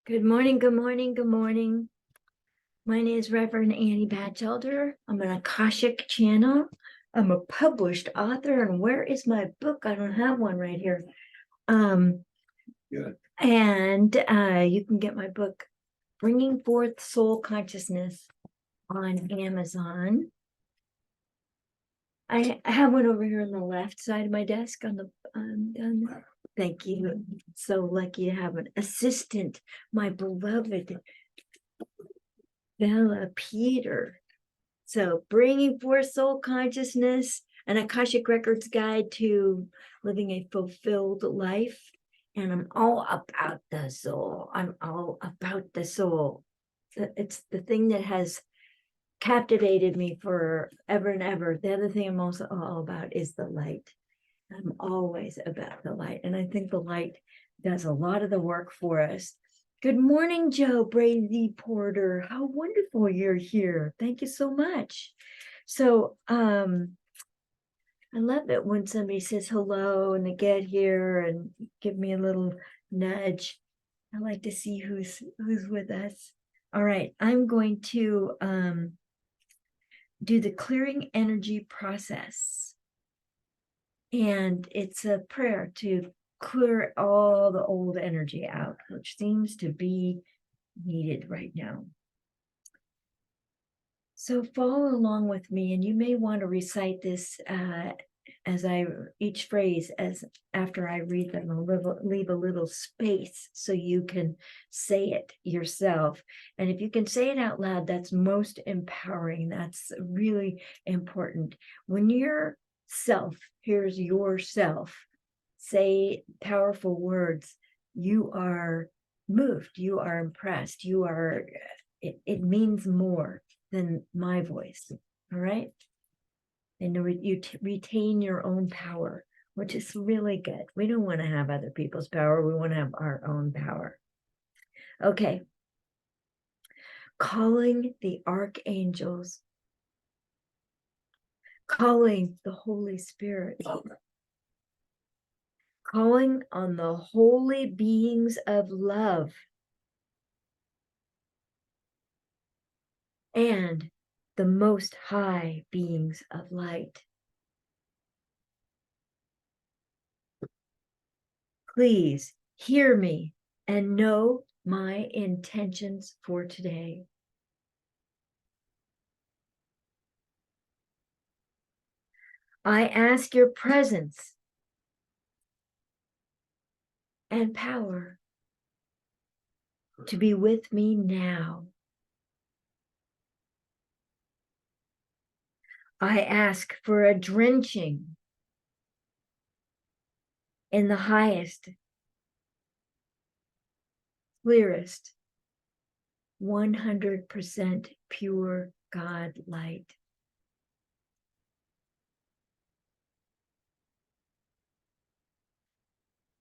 Good morning, good morning, good morning. My name is Reverend Annie Bachelder. I'm an Akashic channel. I'm a published author. And where is my book? I don't have one right here. Good. And you can get my book, Bringing Forth Soul Consciousness, on Amazon. I have one over here on the left side of my desk on the thank you. So lucky to have an assistant, my beloved Bella Peter. So bringing forth soul consciousness, an Akashic Records guide to living a fulfilled life. And I'm all about the soul. I'm all about the soul. It's the thing that has captivated me forever and ever. The other thing I'm also all about is the light. I'm always about the light. And I think the light does a lot of the work for us. Good morning, Joe Brady Porter. How wonderful you're here. Thank you so much. So I love it when somebody says hello and they get here and give me a little nudge. I like to see who's with us. All right, I'm going to do the clearing energy process. And it's a prayer to clear all the old energy out, which seems to be needed right now. So follow along with me, and you may want to recite this as each phrase as after I read them. I'll leave a little space so you can say it yourself. And if you can say it out loud, that's most empowering. That's really important. When your self hears yourself say powerful words, you are moved, you are impressed, it means more than my voice. All right. And you retain your own power, which is really good. We don't want to have other people's power. We want to have our own power. Okay. Calling the archangels, calling the Holy Spirit, calling on the holy beings of love, and the most high beings of light. Please hear me and know my intentions for today. I ask your presence and power to be with me now. I ask for a drenching in the highest, clearest, 100% pure God light.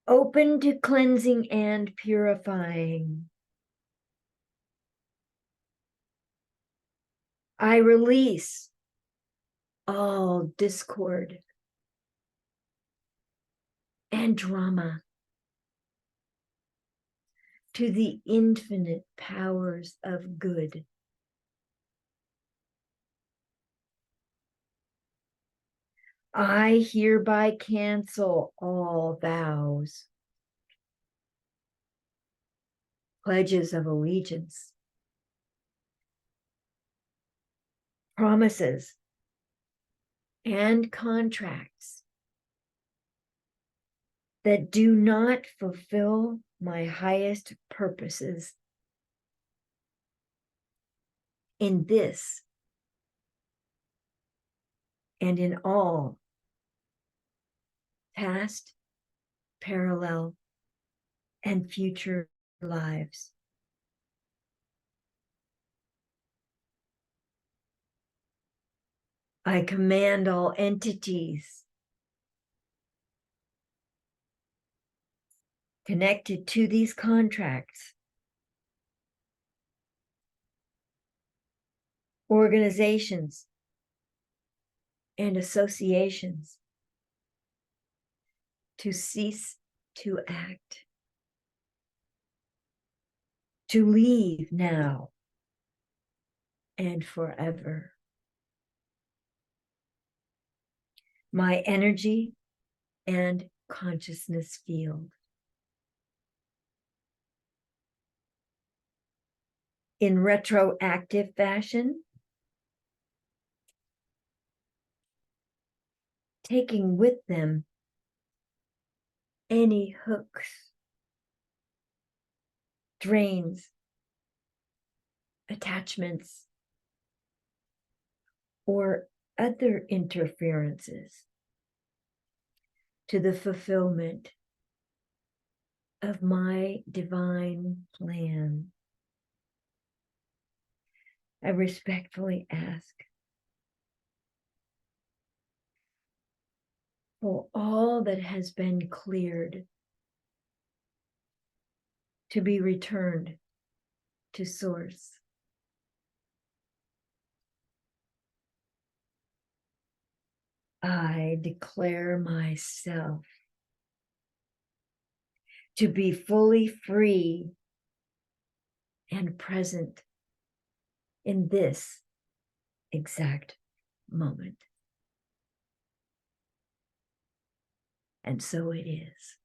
Open to cleansing and purifying. I release all discord and drama to the infinite powers of good. I hereby cancel all vows, pledges of allegiance, promises, and contracts that do not fulfill my highest purposes in this and in all past, parallel, and future lives. I command all entities connected to these contracts, organizations, and associations to cease to act. to leave now and forever. My energy and consciousness field. In retroactive fashion, taking with them any hooks, drains, attachments, or other interferences to the fulfillment of my divine plan. I respectfully ask for all that has been cleared to be returned to Source. I declare myself to be fully free and present in this exact moment. And so it is.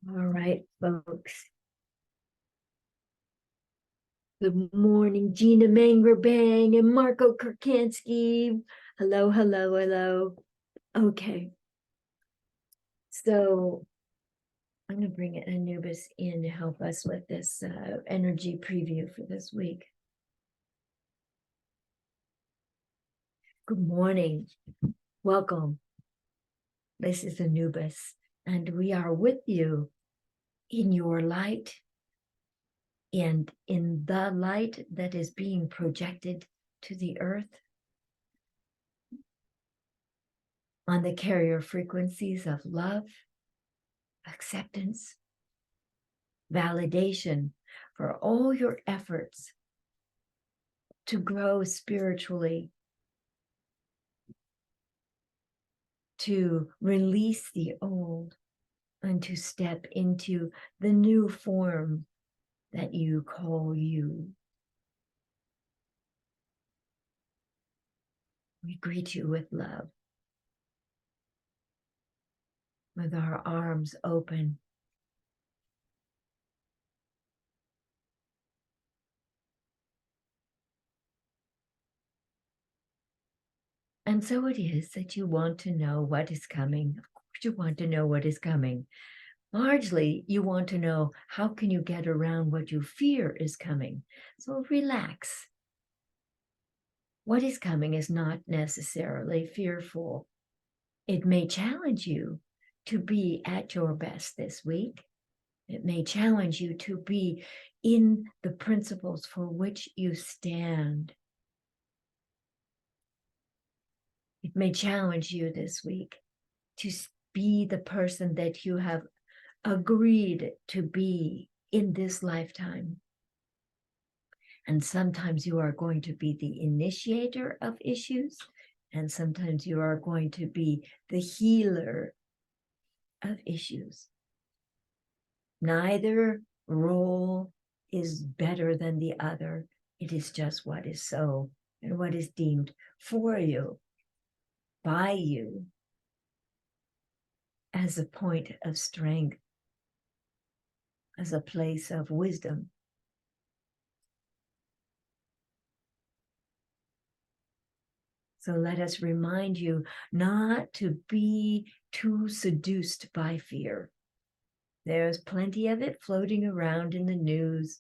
All right, folks. Good morning, Gina Mangerbang and Marco Kurkansky. Hello, hello, hello. Okay. So I'm going to bring Anubis in to help us with this energy preview for this week. Good morning. Welcome. This is Anubis, and we are with you in your light and in the light that is being projected to the earth on the carrier frequencies of love, acceptance, validation for all your efforts to grow spiritually, to release the old, and to step into the new form that you call you. We greet you with love, with our arms open. And so it is that you want to know what is coming. Of course, you want to know what is coming. Largely, you want to know how can you get around what you fear is coming. So relax. What is coming is not necessarily fearful. It may challenge you to be at your best this week. It may challenge you to be in the principles for which you stand. It may challenge you this week to be the person that you have agreed to be in this lifetime. And sometimes you are going to be the initiator of issues, and sometimes you are going to be the healer of issues. Neither role is better than the other. It is just what is so and what is deemed for you, by you, as a point of strength, as a place of wisdom. So let us remind you not to be too seduced by fear. There's plenty of it floating around in the news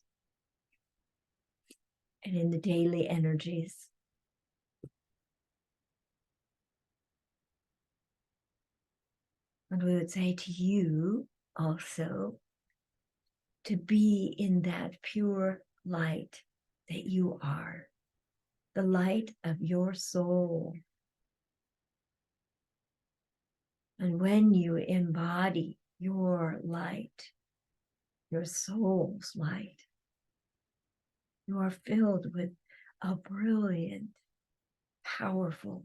and in the daily energies. And we would say to you also to be in that pure light that you are, the light of your soul. And when you embody your light, your soul's light, you are filled with a brilliant, powerful,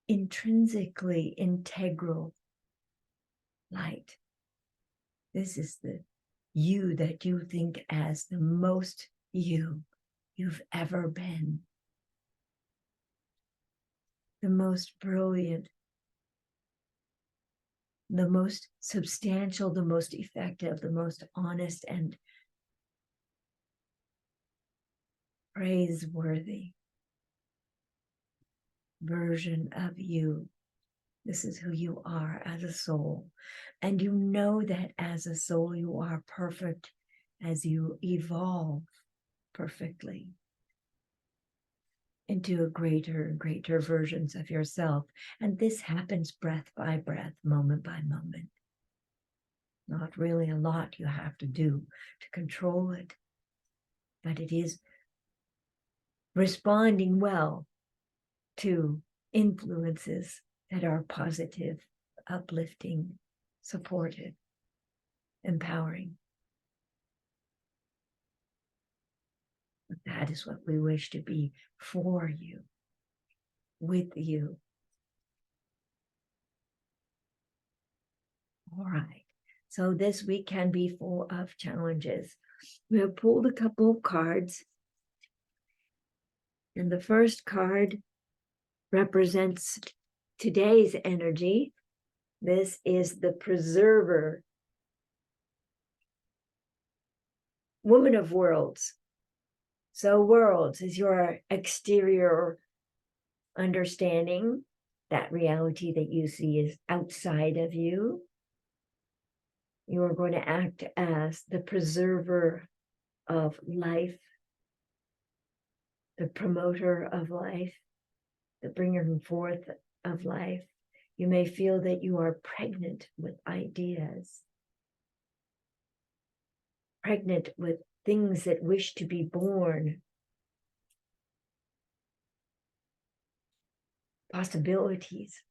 intrinsically integral light. This is the you that you think as the most you've ever been. The most brilliant, the most substantial, the most effective, the most honest and praiseworthy version of you. This is who you are as a soul. And you know that as a soul, you are perfect as you evolve perfectly into a greater and greater versions of yourself. And this happens breath by breath, moment by moment. Not really a lot you have to do to control it, but it is responding well to influences that are positive, uplifting, supportive, empowering. That is what we wish to be for you, with you. All right. So this week can be full of challenges. We have pulled a couple of cards. And the first card represents today's energy. This is the Preserver, Woman of Worlds. So worlds is your exterior understanding, that reality that you see is outside of you. You are going to act as the preserver of life, the promoter of life, the bringer forth of life. You may feel that you are pregnant with ideas, pregnant with things that wish to be born, possibilities.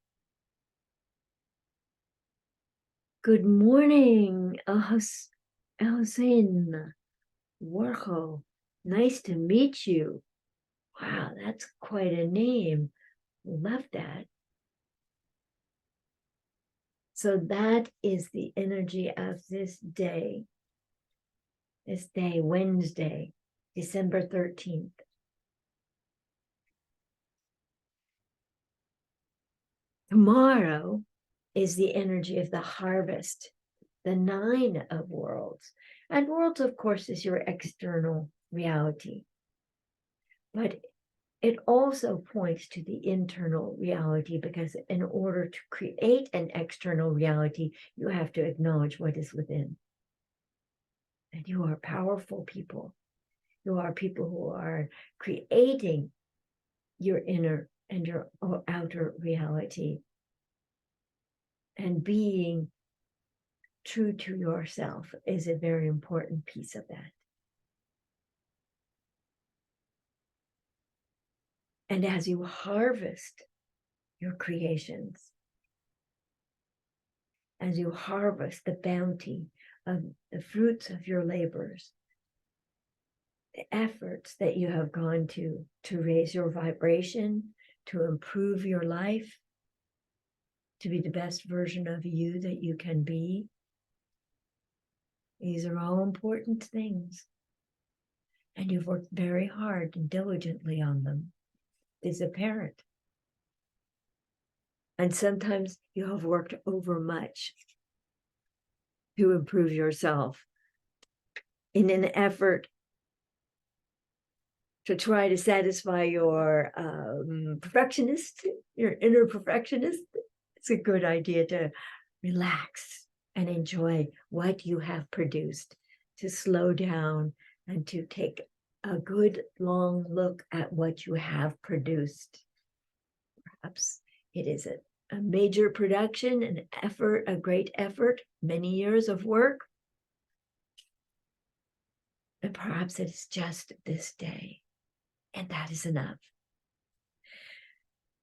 Good morning, Elsin Warhol. Nice to meet you. Wow, that's quite a name. Love that. So that is the energy of this day, Wednesday, December 13th. Tomorrow is the energy of the harvest, the 9 of worlds. And worlds, of course, is your external reality. But it also points to the internal reality, because in order to create an external reality, you have to acknowledge what is within. And you are powerful people. You are people who are creating your inner and your outer reality, and being true to yourself is a very important piece of that. And as you harvest your creations, as you harvest the bounty of the fruits of your labors, the efforts that you have gone to raise your vibration, to improve your life, to be the best version of you that you can be. These are all important things. And you've worked very hard and diligently on them. It's apparent. And sometimes you have worked over much to improve yourself in an effort to try to satisfy your perfectionist, your inner perfectionist. It's a good idea to relax and enjoy what you have produced, to slow down and to take a good long look at what you have produced. Perhaps it is a major production, an effort, a great effort, many years of work. And perhaps it is just this day, and that is enough.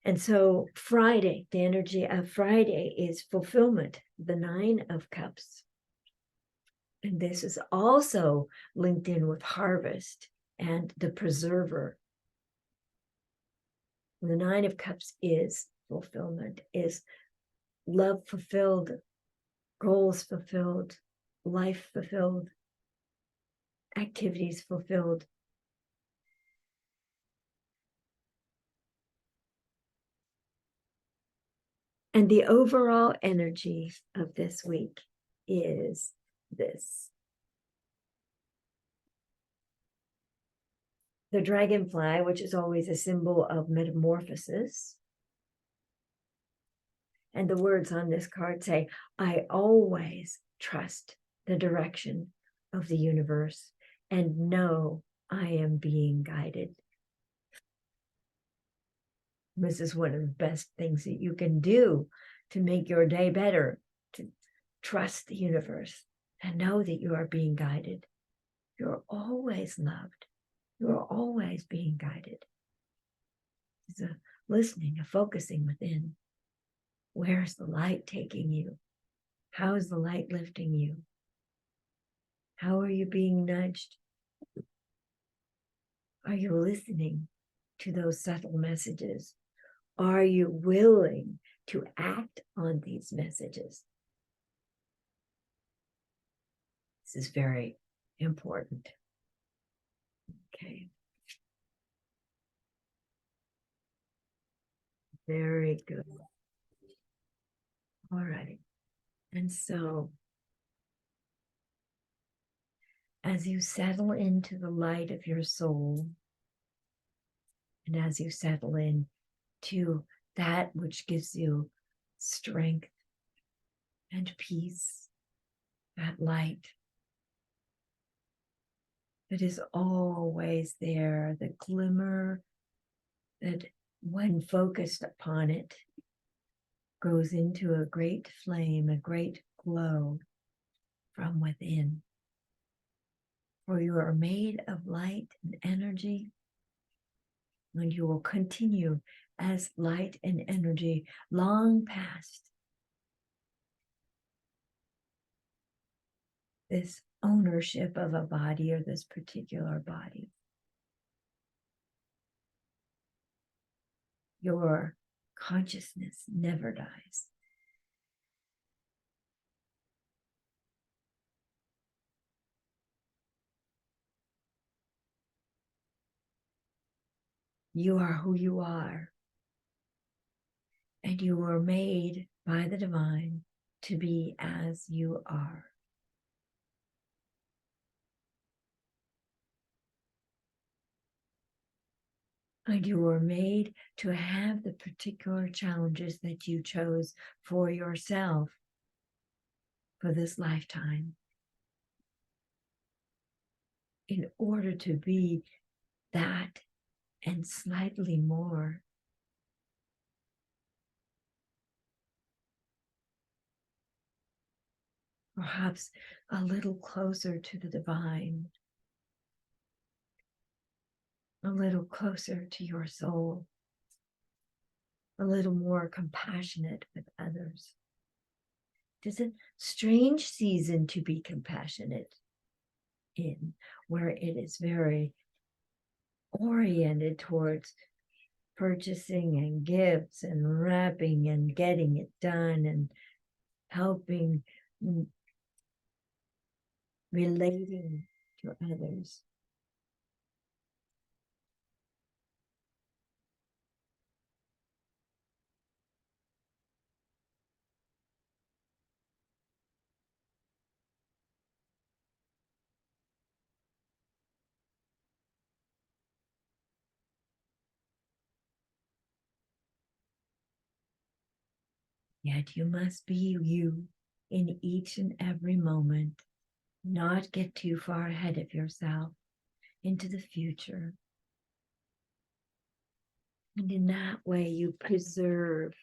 And so Friday, the energy of Friday is fulfillment, the 9 of Cups. And this is also linked in with harvest and the preserver. The 9 of Cups is fulfillment, is love fulfilled, goals fulfilled, life fulfilled, activities fulfilled. And the overall energy of this week is this. The dragonfly, which is always a symbol of metamorphosis. And the words on this card say, I always trust the direction of the universe and know I am being guided. This is one of the best things that you can do to make your day better, to trust the universe and know that you are being guided. You're always loved. You're always being guided. It's a listening, a focusing within. Where's the light taking you? How is the light lifting you? How are you being nudged? Are you listening to those subtle messages? Are you willing to act on these messages? This is very important. Okay. Very good. All right. And so, as you settle into the light of your soul, and as you settle in to that which gives you strength and peace, that light that is always there, the glimmer that, when focused upon it, goes into a great flame, a great glow from within. For you are made of light and energy, and you will continue as light and energy long past this ownership of a body or this particular body. Your consciousness never dies. You are who you are, and you were made by the divine to be as you are. And you were made to have the particular challenges that you chose for yourself for this lifetime in order to be that and slightly more. Perhaps a little closer to the divine, a little closer to your soul, a little more compassionate with others. It is a strange season to be compassionate in, where it is very oriented towards purchasing and gifts and wrapping and getting it done and helping, relating to others. Yet you must be you in each and every moment, not get too far ahead of yourself into the future. And in that way, you preserve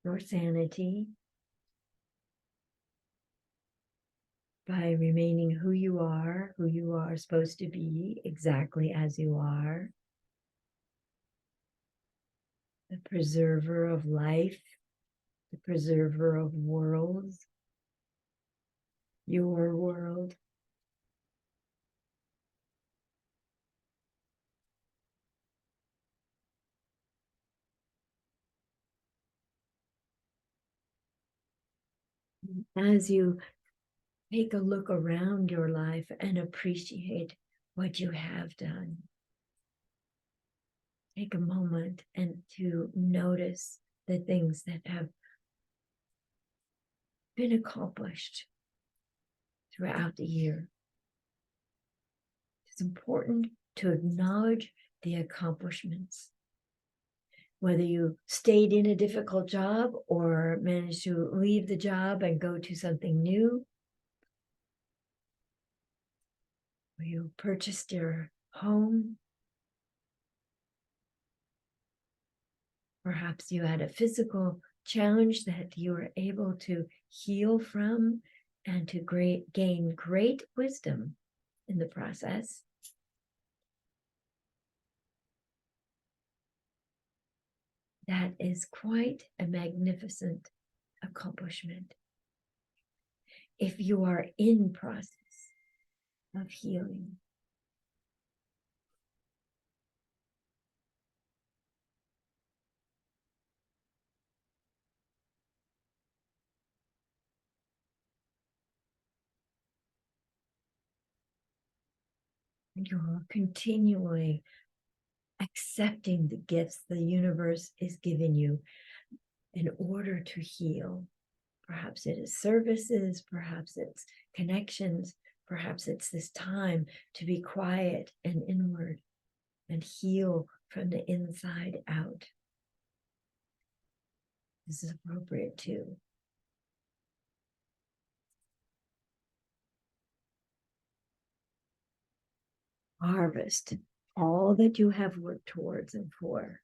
your sanity by remaining who you are supposed to be, exactly as you are. The preserver of life, the preserver of worlds, your world. As you take a look around your life and appreciate what you have done, take a moment and to notice the things that have been accomplished throughout the year. It's important to acknowledge the accomplishments. Whether you stayed in a difficult job or managed to leave the job and go to something new, or you purchased your home, perhaps you had a physical challenge that you were able to heal from and to gain great wisdom in the process. That is quite a magnificent accomplishment. If you are in process of healing, you're continually accepting the gifts the universe is giving you in order to heal. Perhaps it is services, perhaps it's connections, perhaps it's this time to be quiet and inward and heal from the inside out. This is appropriate too. Harvest all that you have worked towards and for.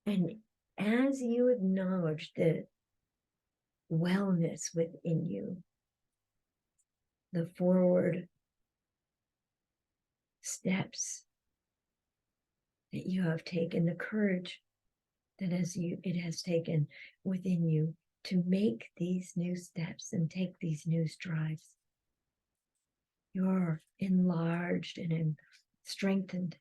And as you acknowledge the wellness within you, the forward steps that you have taken, the courage that it has taken within you to make these new steps and take these new strides, you're enlarged and strengthened.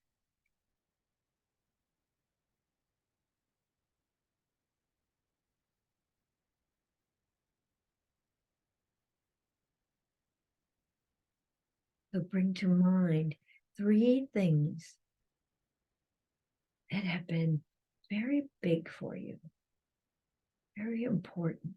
So bring to mind 3 things that have been very big for you, very important.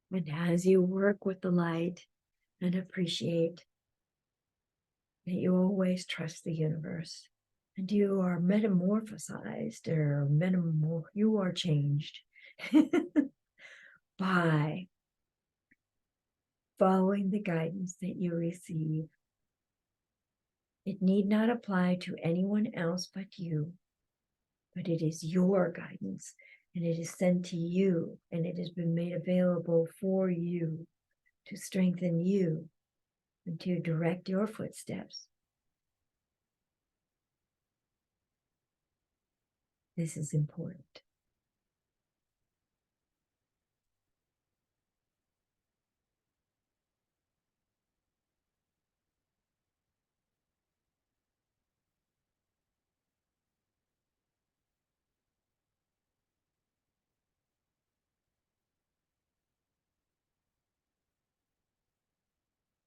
And as you work with the light and appreciate that you always trust the universe and you are metamorphosized or you are changed by following the guidance that you receive. It need not apply to anyone else but you, but it is your guidance and it is sent to you and it has been made available for you to strengthen you and to direct your footsteps. This is important.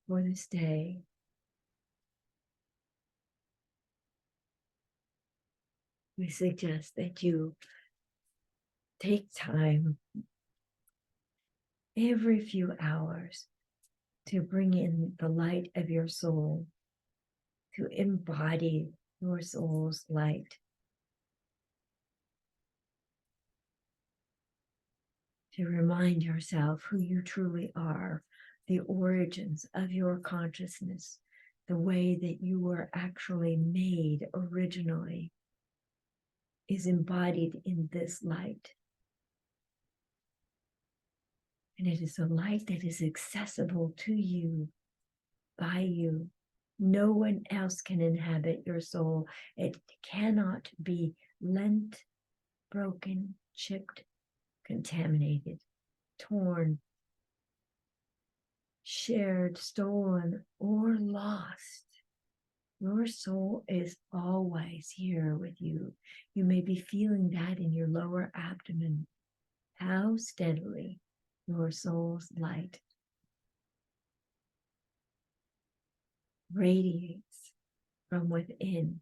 For this day, we suggest that you take time every few hours to bring in the light of your soul, to embody your soul's light, to remind yourself who you truly are, the origins of your consciousness, the way that you were actually made originally is embodied in this light. And it is a light that is accessible to you, by you, No one else can inhabit your soul. It cannot be lent, broken, chipped, contaminated, torn, shared, stolen, or lost. Your soul is always here with you. You may be feeling that in your lower abdomen. How steadily your soul's light radiates from within,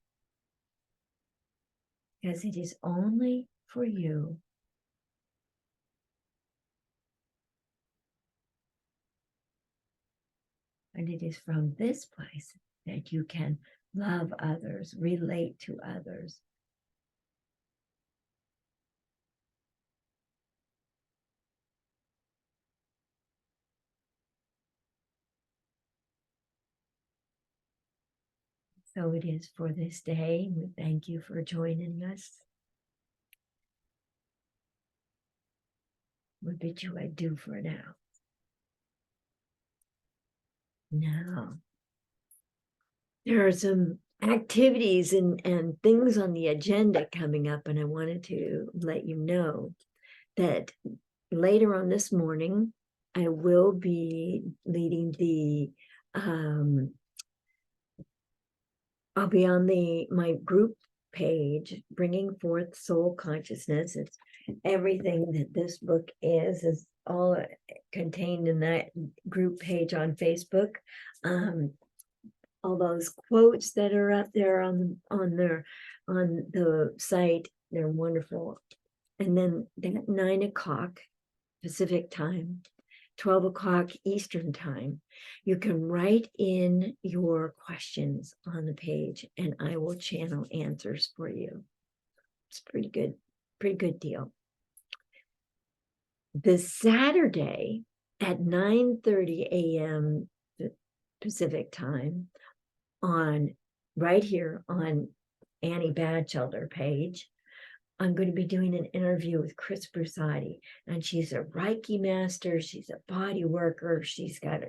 because it is only for you. And it is from this place that you can love others, relate to others. So it is for this day. We thank you for joining us. We bid you adieu for now. Now, there are some activities and things on the agenda coming up, and I wanted to let you know that later on this morning, I will be leading the I'll be on my group page, Bringing Forth Soul Consciousness. It's everything that this book is all contained in that group page on Facebook. All those quotes that are up there on the site, they're wonderful. And then at 9 o'clock Pacific time, 12 o'clock Eastern time, you can write in your questions on the page and I will channel answers for you. It's pretty good deal. This Saturday at 9:30 a.m. Pacific time, on right here on Annie Bachelder page, I'm going to be doing an interview with Christine Brusati, and she's a Reiki master. She's a body worker. She's got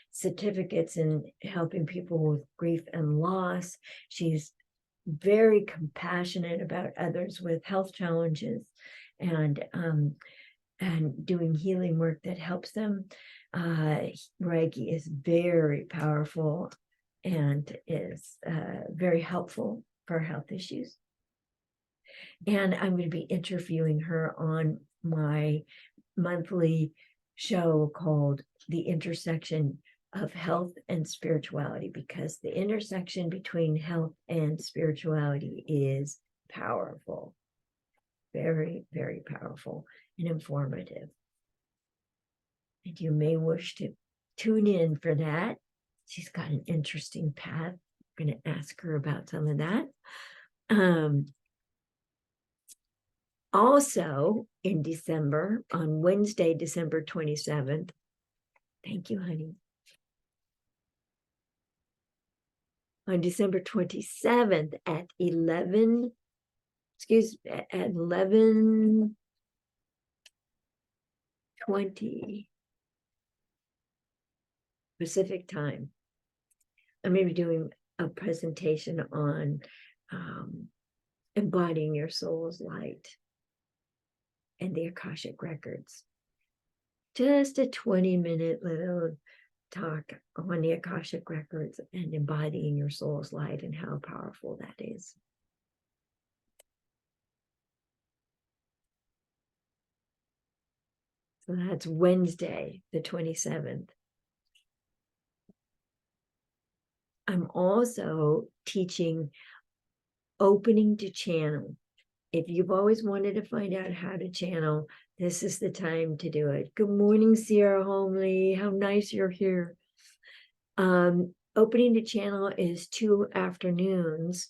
certificates in helping people with grief and loss. She's very compassionate about others with health challenges and doing healing work that helps them. Reiki is very powerful and is very helpful for health issues. And I'm going to be interviewing her on my monthly show called The Intersection of Health and Spirituality, because the intersection between health and spirituality is powerful. Very, very powerful and informative. And you may wish to tune in for that. She's got an interesting path. I'm going to ask her about some of that. Also in December, on Wednesday, December 27th, thank you, honey. On December 27th at 11:20 Pacific time, I'm going to be doing a presentation on embodying your soul's light and the Akashic records. Just a 20-minute little talk on the Akashic records and embodying your soul's light and how powerful that is. So that's Wednesday, the 27th. I'm also teaching opening to channel. If you've always wanted to find out how to channel, this is the time to do it. Good morning, Sierra Homely. How nice you're here. Opening to channel is 2 afternoons,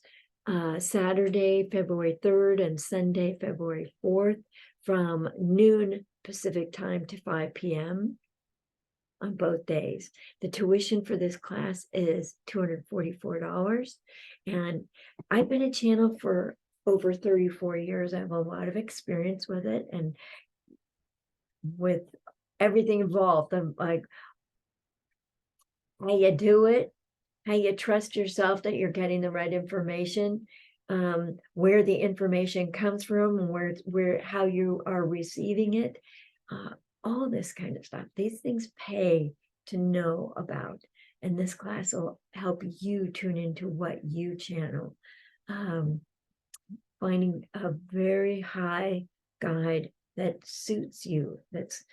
Saturday, February 3rd and Sunday, February 4th, from noon Pacific time to 5 p.m. on both days. The tuition for this class is $244. And I've been a channel for over 34 years. I have a lot of experience with it and with everything involved. I'm like, how you do it, how you trust yourself that you're getting the right information, where the information comes from, and how you are receiving it, all this kind of stuff. These things pay to know about, and this class will help you tune into what you channel. Finding a very high guide that suits you, that's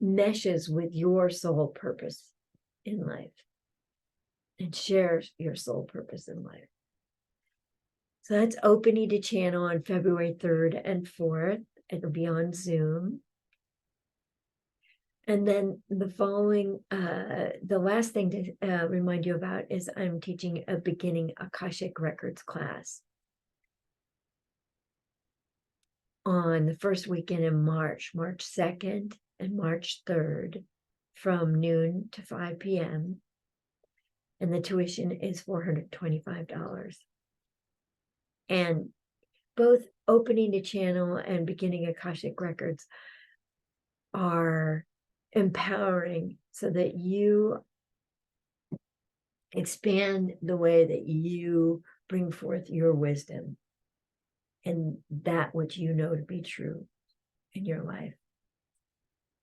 meshes with your soul purpose in life and shares your soul purpose in life. So that's opening to channel on February 3rd and 4th. It'll be on Zoom. And then the following, the last thing to remind you about is I'm teaching a beginning Akashic Records class on the first weekend in March, March 2nd and March 3rd, from noon to 5 p.m. And the tuition is $425. And both opening the channel and beginning Akashic Records are empowering so that you expand the way that you bring forth your wisdom and that which you know to be true in your life.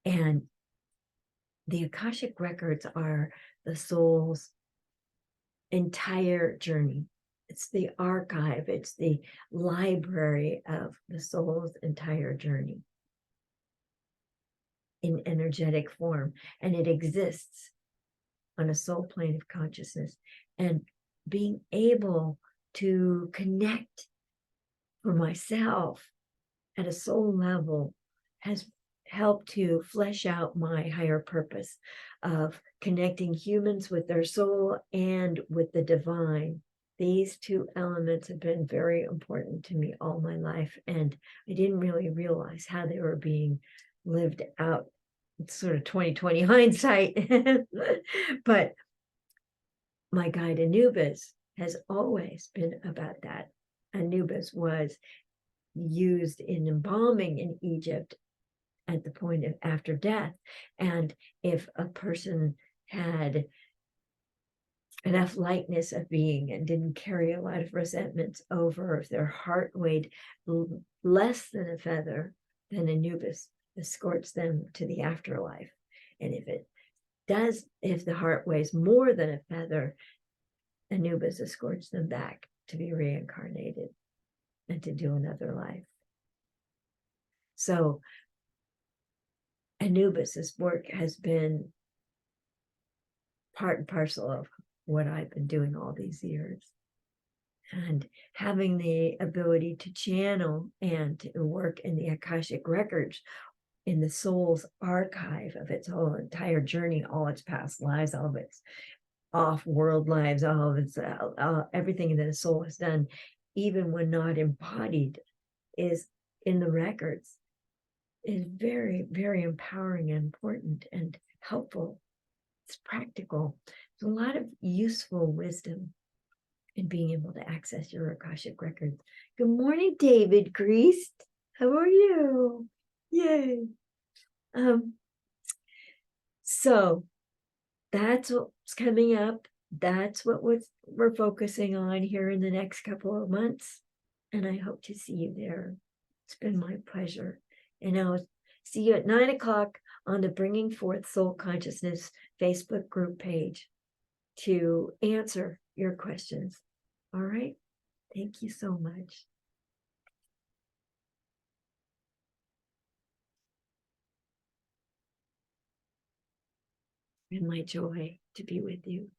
And the Akashic Records are the soul's entire journey. It's the archive, it's the library of the soul's entire journey in energetic form. And it exists on a soul plane of consciousness. And being able to connect for myself at a soul level has helped to flesh out my higher purpose of connecting humans with their soul and with the divine. These two elements have been very important to me all my life, and I didn't really realize how they were being lived out. It's sort of 2020 hindsight. But my guide Anubis has always been about that. Anubis was used in embalming in Egypt at the point of after death. And if a person had enough lightness of being and didn't carry a lot of resentments over, if their heart weighed less than a feather, then Anubis escorts them to the afterlife. And if the heart weighs more than a feather, Anubis escorts them back to be reincarnated and to do another life. So Anubis's work has been part and parcel of what I've been doing all these years. And having the ability to channel and to work in the Akashic Records, in the soul's archive of its whole entire journey, all its past lives, all of its off-world lives, all of its everything that a soul has done, even when not embodied, is in the records, is very, very empowering and important and helpful. It's practical. There's a lot of useful wisdom in being able to access your Akashic Records. Good morning, David Greast. How are you? Yay. So that's what's coming up. That's what we're focusing on here in the next couple of months. And I hope to see you there. It's been my pleasure. And I'll see you at 9 o'clock on the Bringing Forth Soul Consciousness Facebook group page to answer your questions. All right. Thank you so much. And my joy to be with you.